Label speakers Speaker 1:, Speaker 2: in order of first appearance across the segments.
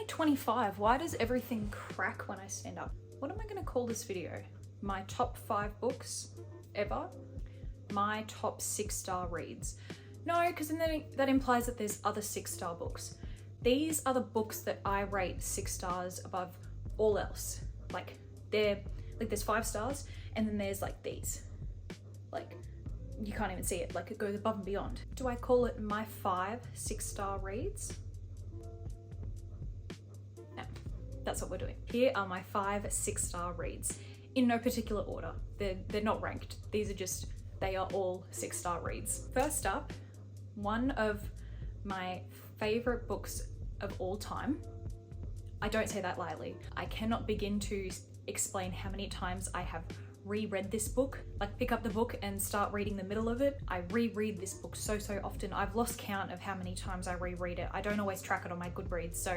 Speaker 1: 25. Why does everything crack when I stand up? What am I gonna call this video? My top 5 books ever? My top 6-star reads? No, because then that implies that there's other 6-star books. These are the books that I rate 6 stars above all else. Like there's 5 stars and then there's like these. Like you can't even see it, like it goes above and beyond. Do I call it my 5 6-star reads? No, that's what we're doing. Here are my 5 6-star reads in no particular order. They're not ranked. These are just, they are all 6-star reads. First up, one of my favorite books of all time. I don't say that lightly. I cannot begin to explain how many times I have reread this book. Like pick up the book and start reading the middle of it. I reread this book so often. I've lost count of how many times I reread it. I don't always track it on my Goodreads,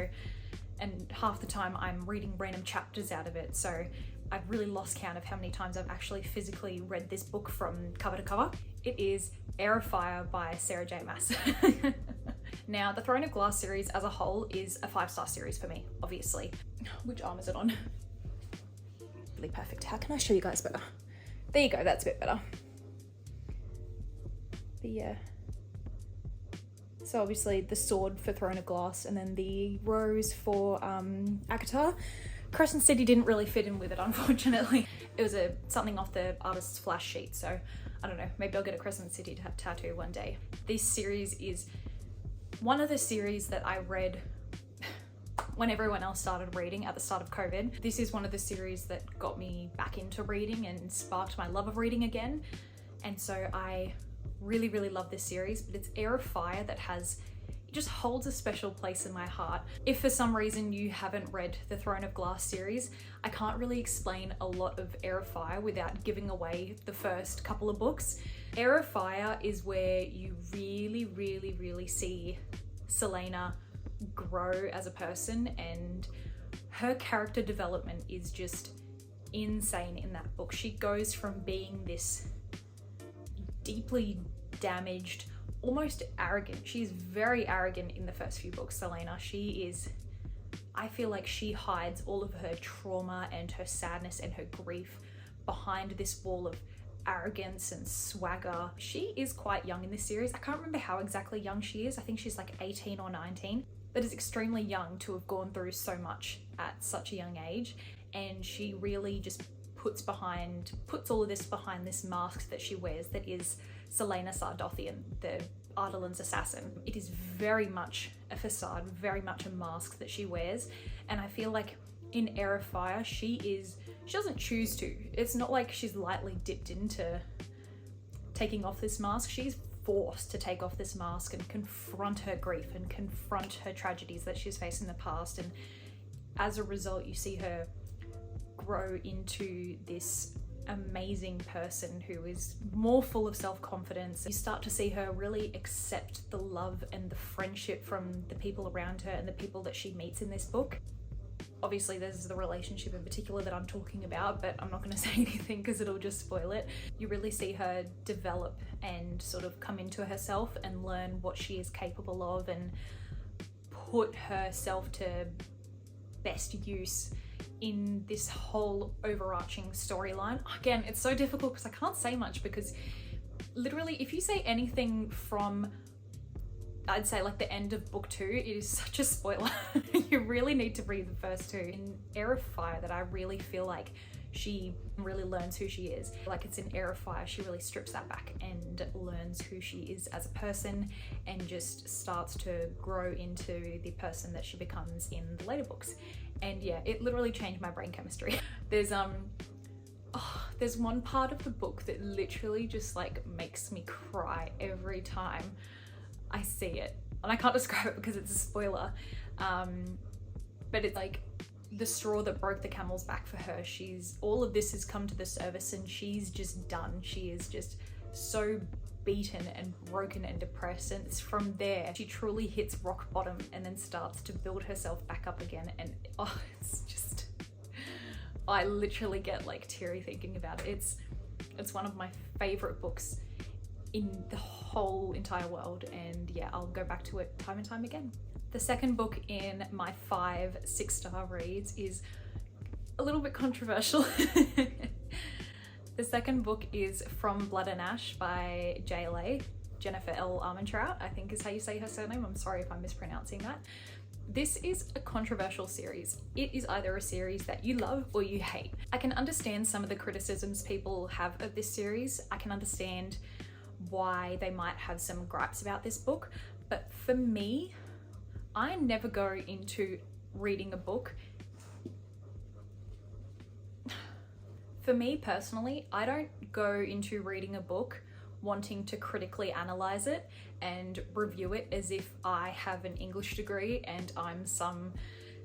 Speaker 1: and half the time I'm reading random chapters out of it. So I've really lost count of how many times I've actually physically read this book from cover to cover. It is Heir of Fire by Sarah J Maas. Now, the Throne of Glass series as a whole is a 5-star series for me, obviously. Which arm is it on? Really perfect. How can I show you guys better? There you go, that's a bit better. But yeah. So obviously the sword for Throne of Glass and then the rose for ACOTAR. Crescent City didn't really fit in with it, unfortunately. It was something off the artist's flash sheet, so I don't know, maybe I'll get a Crescent City tattoo one day. This series is one of the series that I read when everyone else started reading at the start of COVID. This is one of the series that got me back into reading and sparked my love of reading again. And so I really love this series, but it's Heir of Fire that it just holds a special place in my heart. If for some reason you haven't read the Throne of Glass series, I can't really explain a lot of Heir of Fire without giving away the first couple of books. Heir of Fire is where you really see Celaena grow as a person, and her character development is just insane in that book. She goes from being this deeply damaged, almost arrogant. She's very arrogant in the first few books, Celaena. I feel like she hides all of her trauma and her sadness and her grief behind this wall of arrogance and swagger. She is quite young in this series. I can't remember how exactly young she is. I think she's like 18 or 19. That is extremely young to have gone through so much at such a young age. And she really just puts all of this behind this mask that she wears that is Celaena Sardothien, the Ardalan's assassin. It is very much a facade, very much a mask that she wears. And I feel like in Heir of Fire, she doesn't choose to. It's not like she's lightly dipped into taking off this mask. She's forced to take off this mask and confront her grief and confront her tragedies that she's faced in the past. And as a result, you see her grow into this amazing person who is more full of self-confidence. You start to see her really accept the love and the friendship from the people around her and the people that she meets in this book. Obviously there's the relationship in particular that I'm talking about, but I'm not going to say anything because it'll just spoil it. You really see her develop and sort of come into herself and learn what she is capable of and put herself to best use in this whole overarching storyline. Again, it's so difficult because I can't say much, because literally if you say anything from, I'd say like the end of book 2, it is such a spoiler. You really need to read the first 2. In Heir of Fire that I really feel like she really learns who she is. Like it's in Heir of Fire, she really strips that back and learns who she is as a person and just starts to grow into the person that she becomes in the later books. And yeah, it literally changed my brain chemistry. There's one part of the book that literally just like makes me cry every time I see it. And I can't describe it because it's a spoiler. But it's like the straw that broke the camel's back for her. All of this has come to the surface and she's just done. She is just so beaten and broken and depressed, and it's from there she truly hits rock bottom and then starts to build herself back up again. And it's just, I literally get like teary thinking about it. It's one of my favorite books in the whole entire world, and yeah, I'll go back to it time and time again. The second book in my 5 6-star reads is a little bit controversial. The second book is From Blood and Ash by JLA, Jennifer L. Armentrout, I think is how you say her surname. I'm sorry if I'm mispronouncing that. This is a controversial series. It is either a series that you love or you hate. I can understand some of the criticisms people have of this series. I can understand why they might have some gripes about this book, but for me, I never go into reading a book. For me personally, I don't go into reading a book wanting to critically analyze it and review it as if I have an English degree and I'm some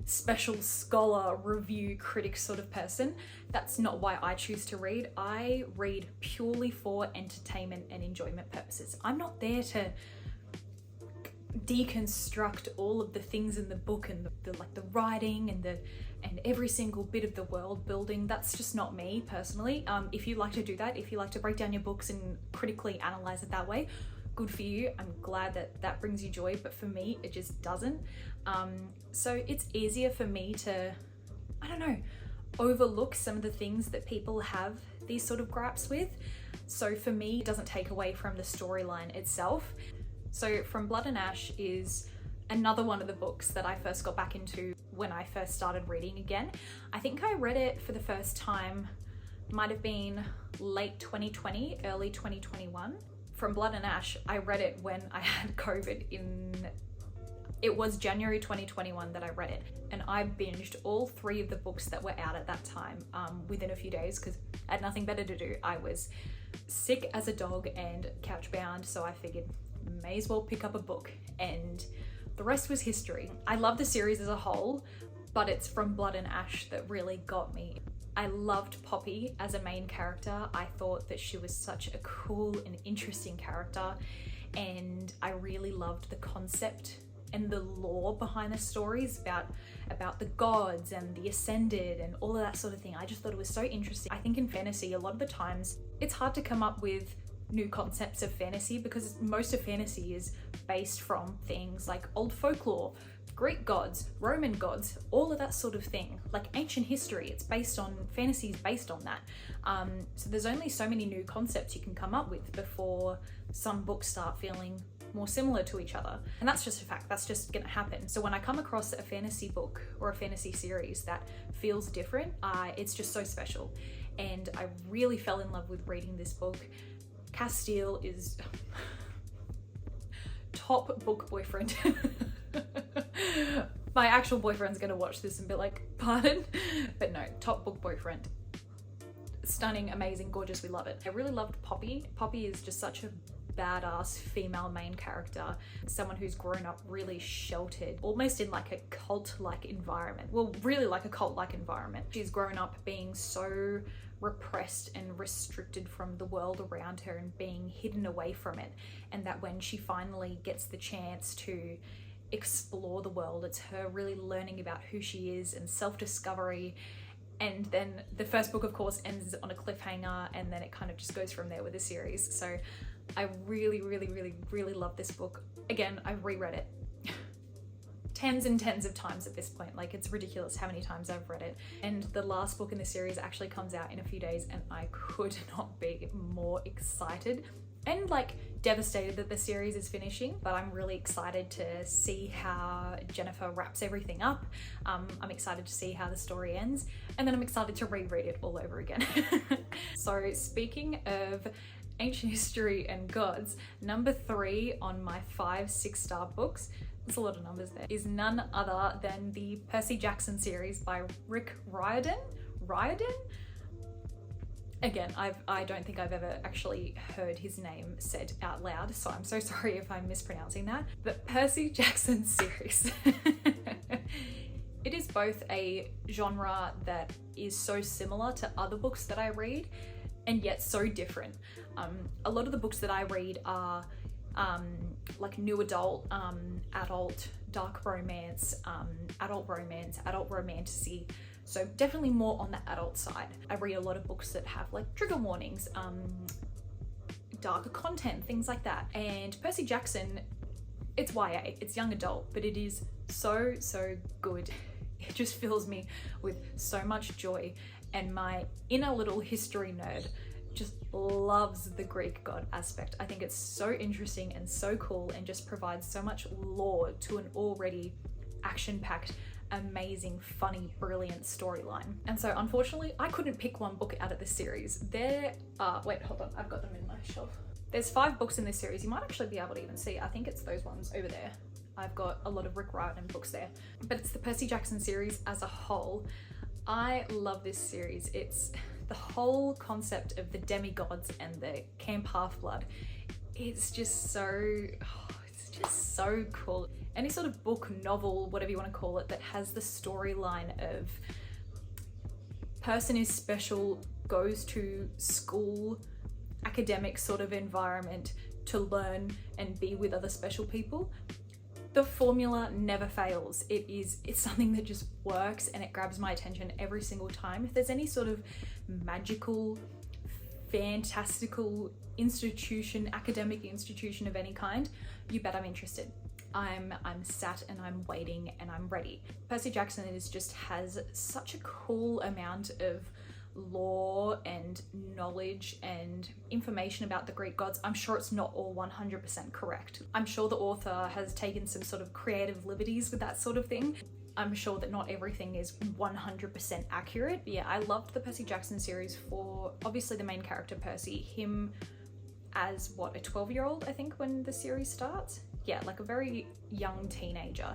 Speaker 1: special scholar review critic sort of person. That's not why I choose to read. I read purely for entertainment and enjoyment purposes. I'm not there to deconstruct all of the things in the book and the writing and every single bit of the world building. That's just not me personally. If you like to do that, if you like to break down your books and critically analyze it that way, good for you. I'm glad that that brings you joy, but for me, it just doesn't. So it's easier for me to, I don't know, overlook some of the things that people have these sort of gripes with. So for me, it doesn't take away from the storyline itself. So From Blood and Ash is another one of the books that I first got back into when I first started reading again. I think I read it for the first time, might have been late 2020, early 2021. From Blood and Ash, I read it when I had COVID it was January 2021 that I read it. And I binged all 3 of the books that were out at that time within a few days because I had nothing better to do. I was sick as a dog and couch bound, so I figured may as well pick up a book, and the rest was history. I love the series as a whole, but it's From Blood and Ash that really got me. I loved Poppy as a main character. I thought that she was such a cool and interesting character, and I really loved the concept and the lore behind the stories about the gods and the ascended and all of that sort of thing. I just thought it was so interesting. I think in fantasy, a lot of the times, it's hard to come up with new concepts of fantasy because most of fantasy is based from things like old folklore, Greek gods, Roman gods, all of that sort of thing. Like ancient history, it's based on, fantasy is based on that. So there's only so many new concepts you can come up with before some books start feeling more similar to each other. And that's just a fact, that's just gonna happen. So when I come across a fantasy book or a fantasy series that feels different, it's just so special. And I really fell in love with reading this book. Castile is top book boyfriend. My actual boyfriend's gonna watch this and be like, pardon? But no, top book boyfriend. Stunning, amazing, gorgeous, we love it. I really loved Poppy. Poppy is just such a badass female main character, someone who's grown up really sheltered, almost in like a cult-like environment. Well, really like a cult-like environment. She's grown up being so repressed and restricted from the world around her and being hidden away from it, and that when she finally gets the chance to explore the world, it's her really learning about who she is and self-discovery. And then the first book of course ends on a cliffhanger, and then it kind of just goes from there with the series. So I really love this book. Again, I've reread it tens and tens of times at this point. Like, it's ridiculous how many times I've read it. And the last book in the series actually comes out in a few days, and I could not be more excited and like devastated that the series is finishing, but I'm really excited to see how Jennifer wraps everything up. I'm excited to see how the story ends, and then I'm excited to reread it all over again. So speaking of ancient history and gods, number 3 on my 5 6-star books, there's a lot of numbers there, is none other than the Percy Jackson series by Rick Riordan? Again, I don't think I've ever actually heard his name said out loud, so I'm so sorry if I'm mispronouncing that. But Percy Jackson series. It is both a genre that is so similar to other books that I read, and yet so different. A lot of the books that I read are like new adult, adult, dark romance, adult romantasy. So definitely more on the adult side. I read a lot of books that have like trigger warnings, darker content, things like that. And Percy Jackson, it's YA, it's young adult, but it is so good. It just fills me with so much joy, and my inner little history nerd just loves the Greek god aspect. I think it's so interesting and so cool, and just provides so much lore to an already action-packed, amazing, funny, brilliant storyline. And so unfortunately I couldn't pick one book out of this series. There are, wait, hold on, I've got them in my shelf. There's 5 books in this series. You might actually be able to even see, I think it's those ones over there. I've got a lot of Rick Riordan books there, but it's the Percy Jackson series as a whole. I love this series. It's the whole concept of the demigods and the Camp Half-Blood. It's just so cool. Any sort of book, novel, whatever you want to call it, that has the storyline of person is special, goes to school, academic sort of environment to learn and be with other special people. The formula never fails. It's something that just works, and it grabs my attention every single time. If there's any sort of magical, fantastical institution, academic institution of any kind, you bet I'm interested. I'm sat and I'm waiting and I'm ready. Percy Jackson has such a cool amount of lore and knowledge and information about the Greek gods. I'm sure it's not all 100% correct. I'm sure the author has taken some sort of creative liberties with that sort of thing. I'm sure that not everything is 100% accurate. But yeah, I loved the Percy Jackson series for obviously the main character Percy, him as what, a 12-year-old I think when the series starts? Yeah, like a very young teenager,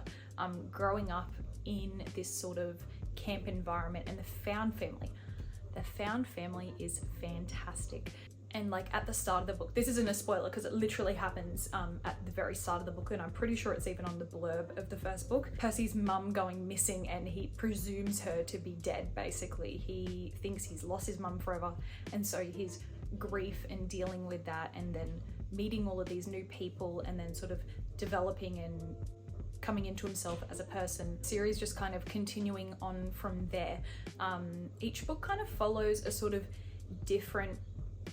Speaker 1: growing up in this sort of camp environment, and the found family. The found family is fantastic. And like at the start of the book, this isn't a spoiler because it literally happens at the very start of the book, and I'm pretty sure it's even on the blurb of the first book. Percy's mum going missing, and he presumes her to be dead, basically. He thinks he's lost his mum forever, and so his grief and dealing with that, and then meeting all of these new people, and then sort of developing and coming into himself as a person. Series just kind of continuing on from there. Each book kind of follows a sort of different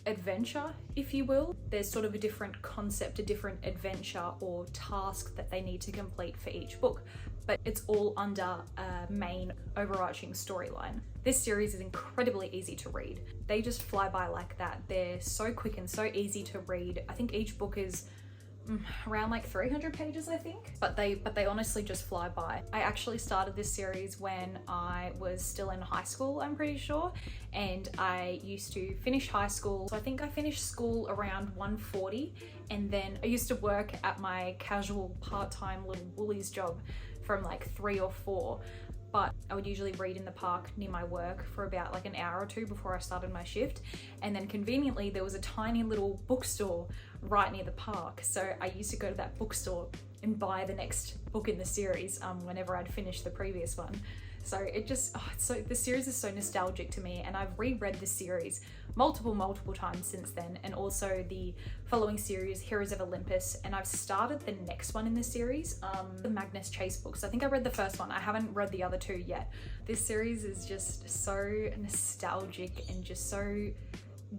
Speaker 1: adventure, if you will. There's sort of a different concept, a different adventure or task that they need to complete for each book, but it's all under a main overarching storyline. This series is incredibly easy to read. They just fly by like that. They're so quick and so easy to read. I think each book is around like 300 pages, I think, but they honestly just fly by. I actually started this series when I was still in high school, I'm pretty sure, and I used to finish high school. So I think I finished school around 1:40, and then I used to work at my casual part-time little Woolies job from like 3 or 4. But I would usually read in the park near my work for about like an hour or 2 before I started my shift. And then conveniently there was a tiny little bookstore right near the park. So I used to go to that bookstore and buy the next book in the series whenever I'd finished the previous one. So the series is so nostalgic to me, and I've reread this series multiple times since then, and also the following series, Heroes of Olympus, and I've started the next one in the series, the Magnus Chase books. I think I read the first one. I haven't read the other 2 yet. This series is just so nostalgic and just so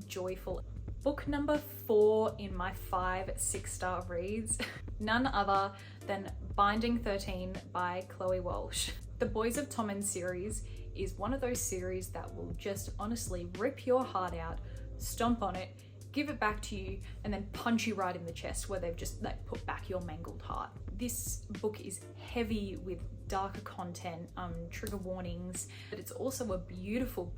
Speaker 1: joyful. Book number 4 in my 5 6-star reads, none other than Binding 13 by Chloe Walsh. The Boys of Tommen series is one of those series that will just honestly rip your heart out, stomp on it, give it back to you, and then punch you right in the chest where they've just put back your mangled heart. This book is heavy with darker content, trigger warnings, but it's also a beautiful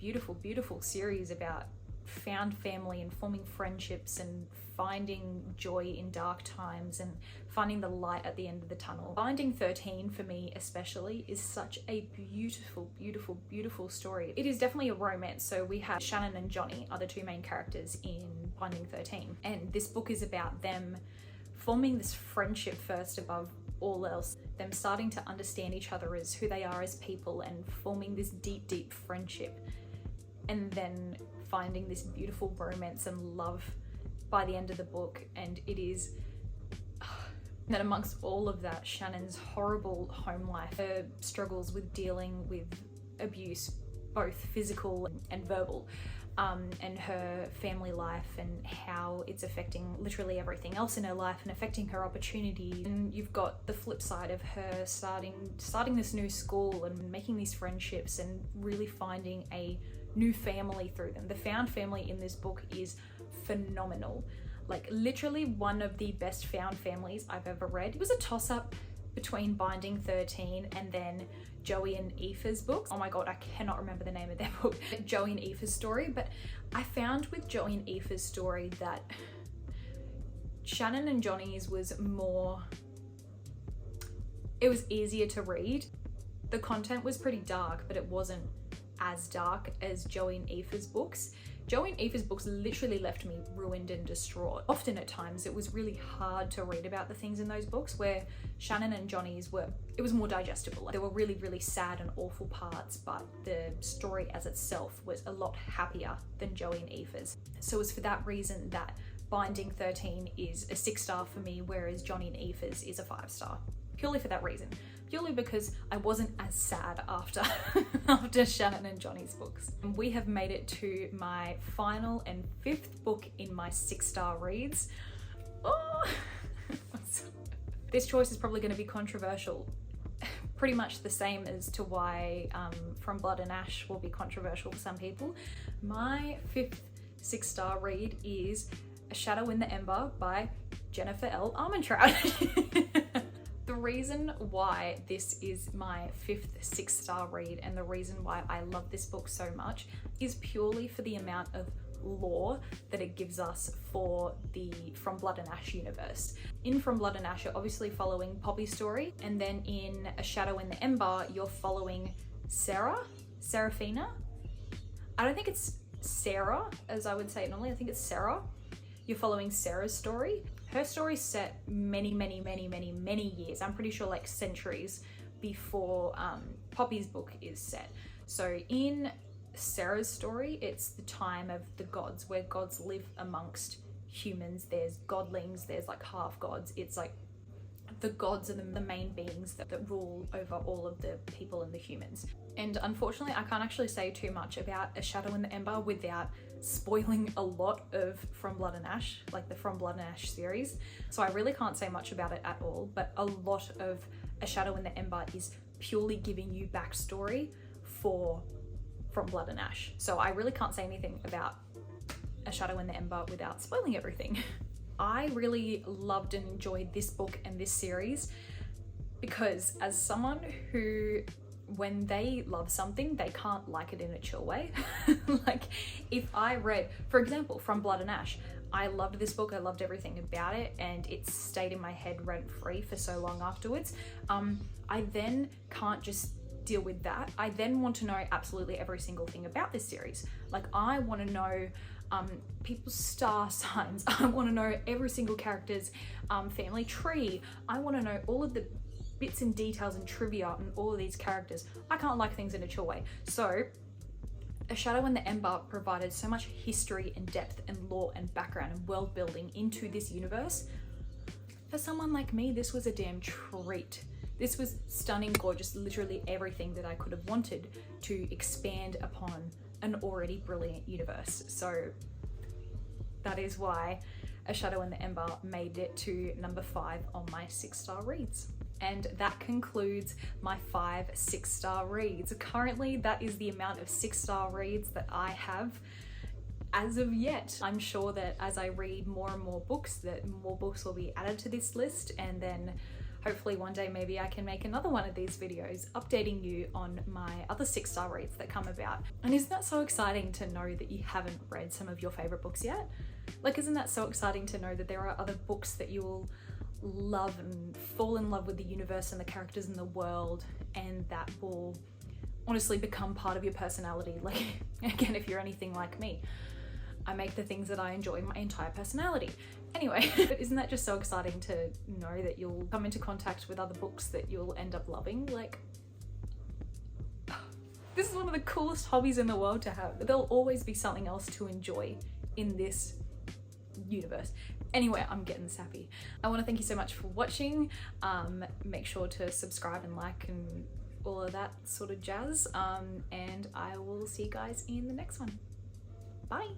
Speaker 1: series about found family and forming friendships and finding joy in dark times and finding the light at the end of the tunnel. Binding 13 for me especially is such a beautiful story. It is definitely a romance. So we have Shannon and Johnny are the 2 main characters in Binding 13, and this book is about them forming this friendship first above all else, them starting to understand each other as who they are as people and forming this deep friendship, and then finding this beautiful romance and love by the end of the book. And it is that amongst all of that, Shannon's horrible home life, her struggles with dealing with abuse, both physical and verbal, and her family life and how it's affecting literally everything else in her life and affecting her opportunity. And you've got the flip side of her starting this new school and making these friendships and really finding a new family through them. The found family in this book is phenomenal. Like literally one of the best found families I've ever read. It was a toss-up between Binding 13 and then Joey and Aoife's books. Oh my god, I cannot remember the name of their book. Joey and Aoife's story. But I found with Joey and Aoife's story that Shannon and Johnny's was more, it was easier to read. The content was pretty dark, but it wasn't as dark as Joey and Aoife's books. Joey and Aoife's books literally left me ruined and distraught. Often at times it was really hard to read about the things in those books, where Shannon and Johnny's it was more digestible. There were really, really sad and awful parts, but the story as itself was a lot happier than Joey and Aoife's. So it was for that reason that Binding 13 is a 6-star for me, whereas Johnny and Aoife's is a 5-star. Purely for that reason. Purely because I wasn't as sad after Shannon and Johnny's books. And we have made it to my final and 5th book in my 6-star reads. Oh. This choice is probably going to be controversial. Pretty much the same as to why From Blood and Ash will be controversial for some people. My 5th 6-star read is A Shadow in the Ember by Jennifer L. Armentrout. The reason why this is my 5th 6-star read and the reason why I love this book so much is purely for the amount of lore that it gives us for the From Blood and Ash universe. In From Blood and Ash, you're obviously following Poppy's story, and then in A Shadow in the Ember, you're following Seraphina. I don't think it's Sarah, as I would say it normally. I think it's Sarah. You're following Sarah's story. Her story's set many years. I'm pretty sure like centuries before Poppy's book is set. So in Sarah's story, it's the time of the gods, where gods live amongst humans. There's godlings, there's like half gods. It's like the gods are the main beings that rule over all of the people and the humans. And unfortunately, I can't actually say too much about A Shadow in the Ember without spoiling a lot of From Blood and Ash, like the From Blood and Ash series. So I really can't say much about it at all, but a lot of A Shadow in the Ember is purely giving you backstory for From Blood and Ash. So I really can't say anything about A Shadow in the Ember without spoiling everything. I really loved and enjoyed this book and this series because as someone who, when they love something, they can't like it in a chill way. Like if I read, for example, From Blood and Ash, I loved this book, I loved everything about it, and it stayed in my head rent-free for so long afterwards. I then can't just deal with that. I then want to know absolutely every single thing about this series. Like I want to know people's star signs. I want to know every single character's family tree. I want to know all of the bits and details and trivia on all of these characters. I can't like things in a chill way. So A Shadow in the Ember provided so much history and depth and lore and background and world building into this universe. For someone like me, this was a damn treat. This was stunning, gorgeous, literally everything that I could have wanted to expand upon an already brilliant universe. So that is why A Shadow in the Ember made it to number 5 on my 6-star reads. And that concludes my 5 6-star reads. Currently, that is the amount of 6-star reads that I have as of yet. I'm sure that as I read more and more books, that more books will be added to this list, and then hopefully one day maybe I can make another one of these videos updating you on my other 6-star reads that come about. And isn't that so exciting to know that you haven't read some of your favorite books yet? Like, isn't that so exciting to know that there are other books that you will love and fall in love with the universe and the characters in the world, and that will honestly become part of your personality? Like, again, if you're anything like me, I make the things that I enjoy my entire personality. Anyway, but isn't that just so exciting to know that you'll come into contact with other books that you'll end up loving? Like, this is one of the coolest hobbies in the world to have. There'll always be something else to enjoy in this universe. Anyway, I'm getting sappy. I want to thank you so much for watching. Make sure to subscribe and like and all of that sort of jazz. And I will see you guys in the next one. Bye.